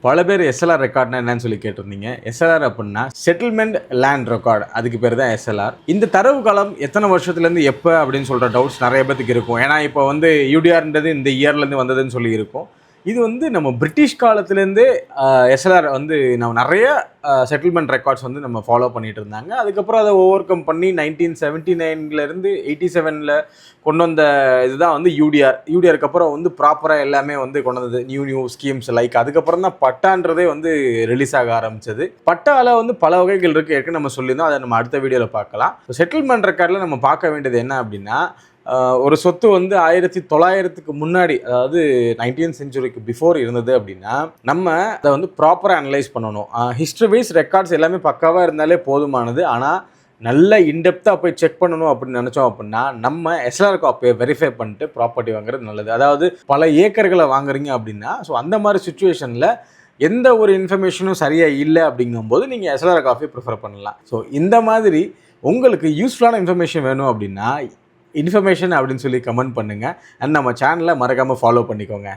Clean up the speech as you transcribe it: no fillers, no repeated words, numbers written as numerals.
பல பேர் எஸ்எல்ஆர் ரெக்கார்ட்னா என்னன்னு சொல்லி கேட்டிருந்தீங்க. எஸ்எல்ஆர் அப்படின்னா செட்டில்மெண்ட் லேண்ட் ரெக்கார்டு, அதுக்கு பேர் தான் எஸ்எல்ஆர். இந்த தரவு காலம் எத்தனை வருஷத்துலேருந்து எப்போ அப்படின்னு சொல்கிற டவுட்ஸ் நிறைய பேருக்கு இருக்கும். ஏன்னா இப்போ வந்து யூடிஆர்ன்றது இந்த இயர்லேருந்து வந்ததுன்னு சொல்லி இருக்கும். இது வந்து நம்ம பிரிட்டிஷ் காலத்துலேருந்தே எஸ்எல்ஆர் வந்து நம்ம நிறைய செட்டில்மெண்ட் ரெக்கார்ட்ஸ் வந்து நம்ம ஃபாலோ பண்ணிட்டு இருந்தாங்க. அதுக்கப்புறம் அதை ஓவர் கம் பண்ணி 1979 87 கொண்டு வந்த இதுதான் வந்து யூடிஆருக்கு அப்புறம் வந்து ப்ராப்பராக எல்லாமே வந்து கொண்டு வந்தது. நியூ ஸ்கீம்ஸ் லைக் அதுக்கப்புறம் தான் பட்டான்றதே வந்து ரிலீஸ் ஆக ஆரம்பிச்சது. பட்டாவில் வந்து பல வகைகள் இருக்குது. ஏற்கனவே நம்ம சொல்லியிருந்தோம், அதை நம்ம அடுத்த வீடியோவில் பார்க்கலாம். செட்டில்மெண்ட் ரெக்கார்டில் நம்ம பார்க்க வேண்டியது என்ன அப்படின்னா, ஒரு சொத்து வந்து 1900க்கு முன்னாடி, அதாவது 19th செஞ்சுரிக்கு பிஃபோர் இருந்தது அப்படின்னா நம்ம அதை வந்து ப்ராப்பராக அனலைஸ் பண்ணணும். ஹிஸ்ட்ரி வைஸ் ரெக்கார்ட்ஸ் எல்லாமே பக்காவாக இருந்தாலே போதுமானது. ஆனால் நல்ல இன்டெப்த்தாக போய் செக் பண்ணணும் அப்படின்னு நினச்சோம் அப்படின்னா நம்ம எஸ்எல்ஆர் காப்பியை வெரிஃபை பண்ணிட்டு ப்ராப்பர்ட்டி வாங்குறது நல்லது. அதாவது பல ஏக்கர்களை வாங்குறீங்க அப்படின்னா, ஸோ அந்த மாதிரி சுச்சுவேஷனில் எந்த ஒரு இன்ஃபர்மேஷனும் சரியாக இல்லை அப்படிங்கும்போது நீங்கள் எஸ்எல்ஆர் காஃபி ப்ரிஃபர் பண்ணலாம். ஸோ இந்த மாதிரி உங்களுக்கு யூஸ்ஃபுல்லான இன்ஃபர்மேஷன் வேணும் அப்படின்னா இன்ஃபர்மேஷன் அப்படின்னு சொல்லி கமெண்ட் பண்ணுங்கள். அண்ட் நம்ம சேனலை மறக்காமல் ஃபாலோ பண்ணிக்கோங்க.